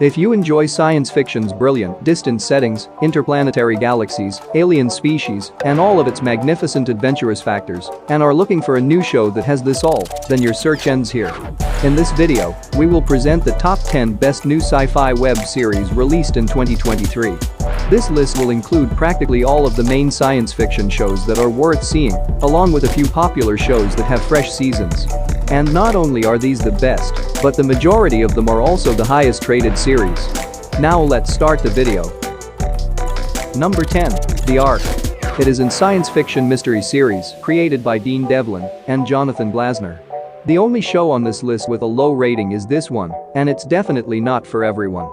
If you enjoy science fiction's brilliant, distant settings, interplanetary galaxies, alien species, and all of its magnificent adventurous factors, and are looking for a new show that has this all, then your search ends here. In this video, we will present the top 10 best new sci-fi web series released in 2023. This list will include practically all of the main science fiction shows that are worth seeing, along with a few popular shows that have fresh seasons. And not only are these the best, but the majority of them are also the highest rated series. Now let's start the video. Number 10. The Ark. It is a science fiction mystery series created by Dean Devlin and Jonathan Glasner. The only show on this list with a low rating is this one, and it's definitely not for everyone.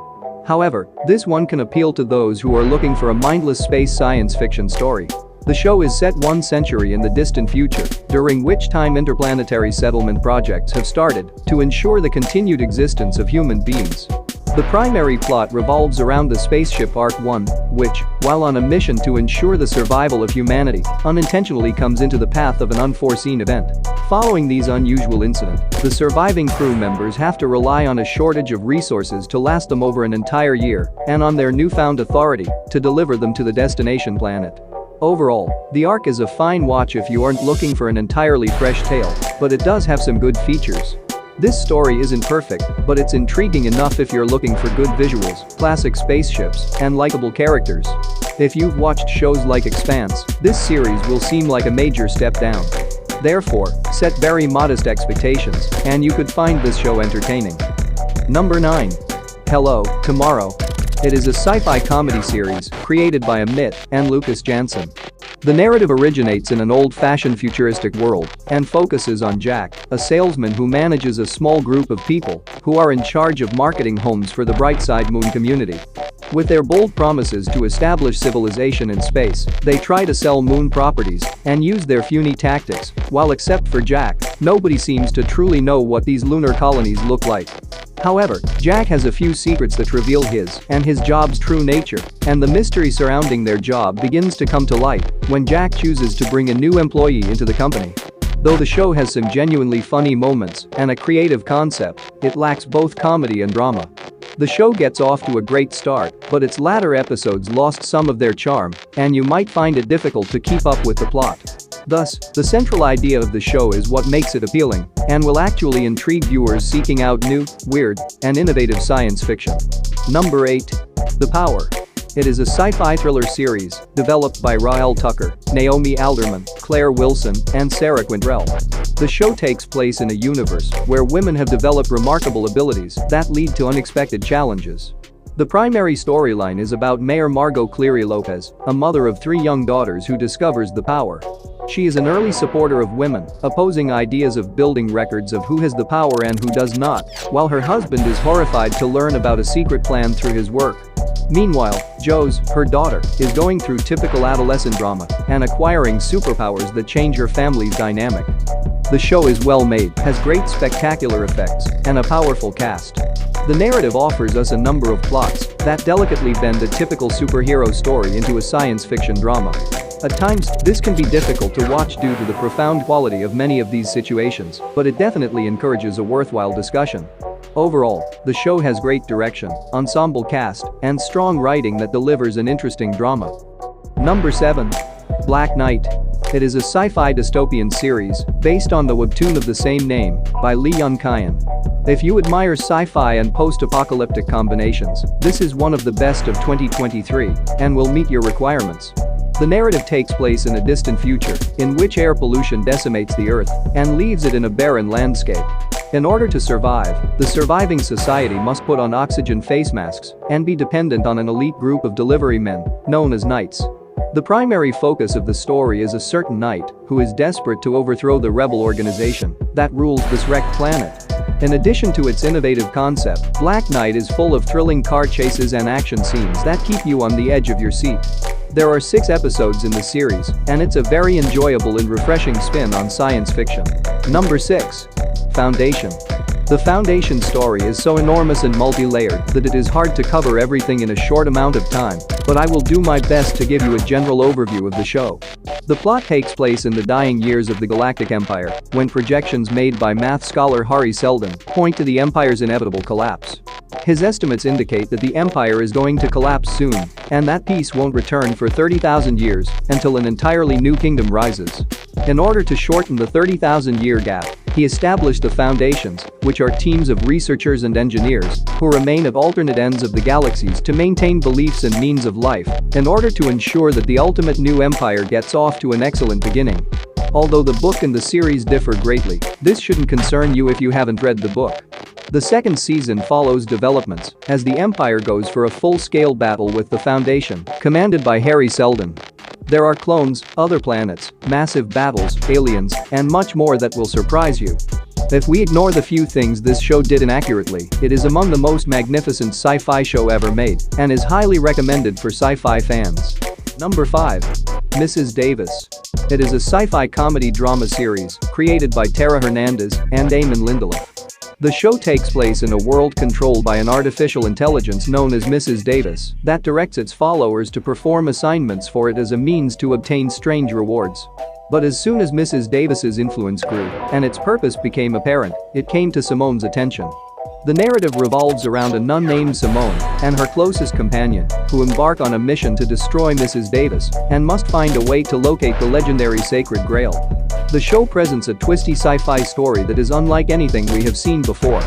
However, this one can appeal to those who are looking for a mindless space science fiction story. The show is set 1 century in the distant future, during which time interplanetary settlement projects have started to ensure the continued existence of human beings. The primary plot revolves around the spaceship Ark 1, which, while on a mission to ensure the survival of humanity, unintentionally comes into the path of an unforeseen event. Following these unusual incidents, the surviving crew members have to rely on a shortage of resources to last them over an entire year, and on their newfound authority to deliver them to the destination planet. Overall, The Ark is a fine watch if you aren't looking for an entirely fresh tale, but it does have some good features. This story isn't perfect, but it's intriguing enough if you're looking for good visuals, classic spaceships, and likable characters. If you've watched shows like Expanse, this series will seem like a major step down. Therefore, set very modest expectations, and you could find this show entertaining. Number 9. Hello, Tomorrow. It is a sci-fi comedy series created by Amit and Lucas Jansen. The narrative originates in an old-fashioned futuristic world and focuses on Jack, a salesman who manages a small group of people who are in charge of marketing homes for the Brightside Moon community. With their bold promises to establish civilization in space, they try to sell moon properties and use their puny tactics, while except for Jack, nobody seems to truly know what these lunar colonies look like. However, Jack has a few secrets that reveal his and his job's true nature, and the mystery surrounding their job begins to come to light when Jack chooses to bring a new employee into the company. Though the show has some genuinely funny moments and a creative concept, it lacks both comedy and drama. The show gets off to a great start, but its latter episodes lost some of their charm, and you might find it difficult to keep up with the plot. Thus, the central idea of the show is what makes it appealing and will actually intrigue viewers seeking out new, weird, and innovative science fiction. Number 8. The Power. It is a sci-fi thriller series developed by Rael Tucker, Naomi Alderman, Claire Wilson, and Sarah Quintrell. The show takes place in a universe where women have developed remarkable abilities that lead to unexpected challenges. The primary storyline is about Mayor Margot Cleary Lopez, a mother of 3 young daughters who discovers the power. She is an early supporter of women, opposing ideas of building records of who has the power and who does not, while her husband is horrified to learn about a secret plan through his work. Meanwhile, Jo's, her daughter, is going through typical adolescent drama and acquiring superpowers that change her family's dynamic. The show is well made, has great spectacular effects, and a powerful cast. The narrative offers us a number of plots that delicately bend a typical superhero story into a science fiction drama. At times, this can be difficult to watch due to the profound quality of many of these situations, but it definitely encourages a worthwhile discussion. Overall, the show has great direction, ensemble cast, and strong writing that delivers an interesting drama. Number 7. Black Knight. It is a sci-fi dystopian series based on the webtoon of the same name by Lee Yun-Kian. If you admire sci-fi and post-apocalyptic combinations, this is one of the best of 2023 and will meet your requirements. The narrative takes place in a distant future in which air pollution decimates the Earth and leaves it in a barren landscape. In order to survive, the surviving society must put on oxygen face masks and be dependent on an elite group of delivery men, known as Knights. The primary focus of the story is a certain knight who is desperate to overthrow the rebel organization that rules this wrecked planet. In addition to its innovative concept, Black Knight is full of thrilling car chases and action scenes that keep you on the edge of your seat. There are 6 episodes in the series, and it's a very enjoyable and refreshing spin on science fiction. Number 6. Foundation. The Foundation story is so enormous and multi-layered that it is hard to cover everything in a short amount of time, but I will do my best to give you a general overview of the show. The plot takes place in the dying years of the Galactic Empire, when projections made by math scholar Hari Seldon point to the Empire's inevitable collapse. His estimates indicate that the empire is going to collapse soon, and that peace won't return for 30,000 years until an entirely new kingdom rises. In order to shorten the 30,000-year gap, he established the Foundations, which are teams of researchers and engineers who remain at alternate ends of the galaxies to maintain beliefs and means of life in order to ensure that the ultimate new empire gets off to an excellent beginning. Although the book and the series differ greatly, this shouldn't concern you if you haven't read the book. The second season follows developments as the Empire goes for a full-scale battle with the Foundation, commanded by Harry Seldon. There are clones, other planets, massive battles, aliens, and much more that will surprise you. If we ignore the few things this show did inaccurately, it is among the most magnificent sci-fi show ever made and is highly recommended for sci-fi fans. Number 5. Mrs. Davis. It is a sci-fi comedy drama series created by Tara Hernandez and Eamon Lindelof. The show takes place in a world controlled by an artificial intelligence known as Mrs. Davis that directs its followers to perform assignments for it as a means to obtain strange rewards. But as soon as Mrs. Davis's influence grew and its purpose became apparent, it came to Simone's attention. The narrative revolves around a nun named Simone and her closest companion, who embark on a mission to destroy Mrs. Davis and must find a way to locate the legendary Sacred Grail. The show presents a twisty sci-fi story that is unlike anything we have seen before.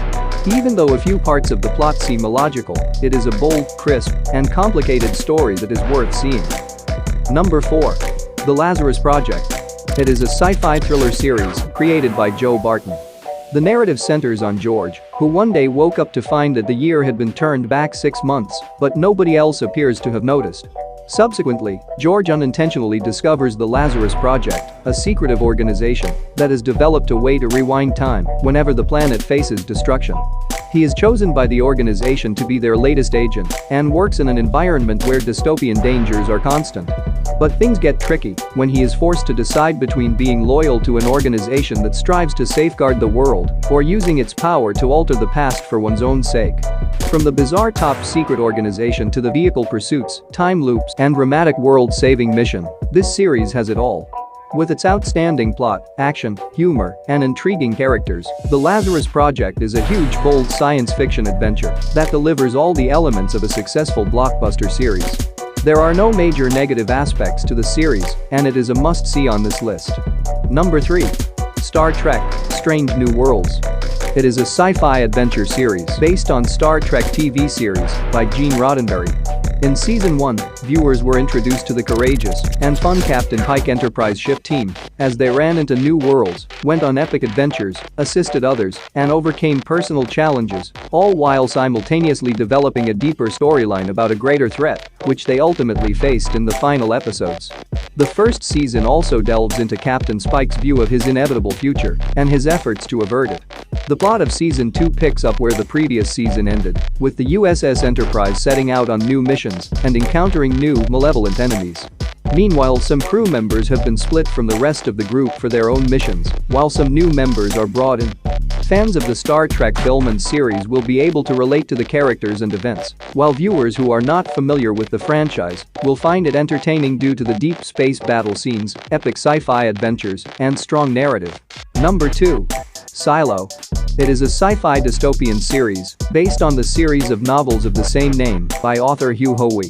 Even though a few parts of the plot seem illogical, it is a bold, crisp, and complicated story that is worth seeing. Number 4. The Lazarus Project. It is a sci-fi thriller series created by Joe Barton. The narrative centers on George, who one day woke up to find that the year had been turned back 6 months, but nobody else appears to have noticed. Subsequently, George unintentionally discovers the Lazarus Project, a secretive organization that has developed a way to rewind time whenever the planet faces destruction. He is chosen by the organization to be their latest agent and works in an environment where dystopian dangers are constant. But things get tricky when he is forced to decide between being loyal to an organization that strives to safeguard the world or using its power to alter the past for one's own sake. From the bizarre top-secret organization to the vehicle pursuits, time loops, and dramatic world-saving mission, this series has it all. With its outstanding plot, action, humor, and intriguing characters, The Lazarus Project is a huge, bold science fiction adventure that delivers all the elements of a successful blockbuster series. There are no major negative aspects to the series, and it is a must-see on this list. Number 3. Star Trek: Strange New Worlds. It is a sci-fi adventure series based on Star Trek TV series by Gene Roddenberry. In Season 1, viewers were introduced to the courageous and fun Captain Pike Enterprise ship team as they ran into new worlds, went on epic adventures, assisted others, and overcame personal challenges, all while simultaneously developing a deeper storyline about a greater threat, which they ultimately faced in the final episodes. The first season also delves into Captain Pike's view of his inevitable future and his efforts to avert it. The plot of Season 2 picks up where the previous season ended, with the USS Enterprise setting out on new missions and encountering new, malevolent enemies. Meanwhile, some crew members have been split from the rest of the group for their own missions, while some new members are brought in. Fans of the Star Trek film and series will be able to relate to the characters and events, while viewers who are not familiar with the franchise will find it entertaining due to the deep space battle scenes, epic sci-fi adventures, and strong narrative. Number 2. Silo. It is a sci-fi dystopian series based on the series of novels of the same name by author Hugh Howey.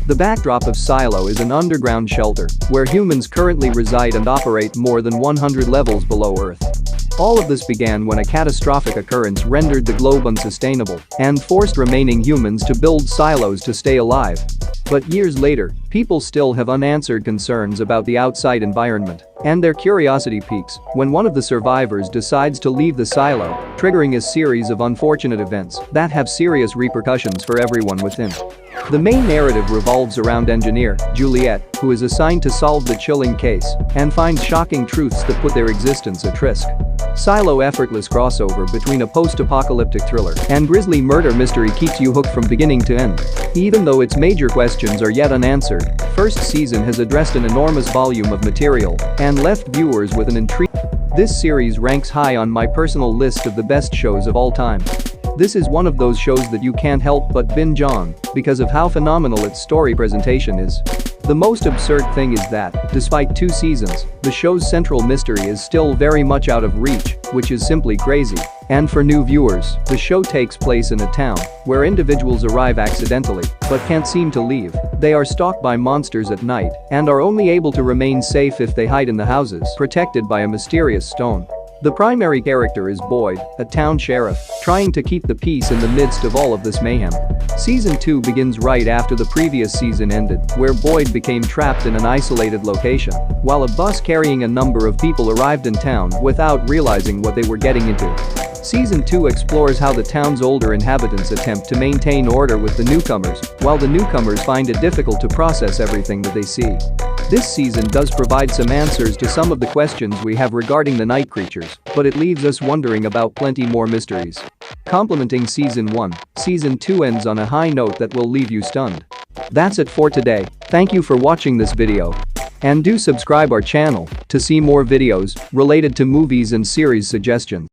The backdrop of Silo is an underground shelter where humans currently reside and operate more than 100 levels below Earth. All of this began when a catastrophic occurrence rendered the globe unsustainable and forced remaining humans to build silos to stay alive. But years later, people still have unanswered concerns about the outside environment, and their curiosity peaks when one of the survivors decides to leave the silo, triggering a series of unfortunate events that have serious repercussions for everyone within. The main narrative revolves around engineer Juliet, who is assigned to solve the chilling case and find shocking truths that put their existence at risk. Silo effortless crossover between a post-apocalyptic thriller and grisly murder mystery keeps you hooked from beginning to end. Even though its major questions are yet unanswered, first season has addressed an enormous volume of material and left viewers with an intrigue. This series ranks high on my personal list of the best shows of all time. This is one of those shows that you can't help but binge on because of how phenomenal its story presentation is. The most absurd thing is that, despite 2 seasons, the show's central mystery is still very much out of reach, which is simply crazy. And for new viewers, the show takes place in a town where individuals arrive accidentally but can't seem to leave. They are stalked by monsters at night and are only able to remain safe if they hide in the houses protected by a mysterious stone. The primary character is Boyd, a town sheriff, trying to keep the peace in the midst of all of this mayhem. Season 2 begins right after the previous season ended, where Boyd became trapped in an isolated location, while a bus carrying a number of people arrived in town without realizing what they were getting into. Season 2 explores how the town's older inhabitants attempt to maintain order with the newcomers, while the newcomers find it difficult to process everything that they see. This season does provide some answers to some of the questions we have regarding the night creatures, but it leaves us wondering about plenty more mysteries. Complementing Season 1, Season 2 ends on a high note that will leave you stunned. That's it for today. Thank you for watching this video. And do subscribe our channel to see more videos related to movies and series suggestions.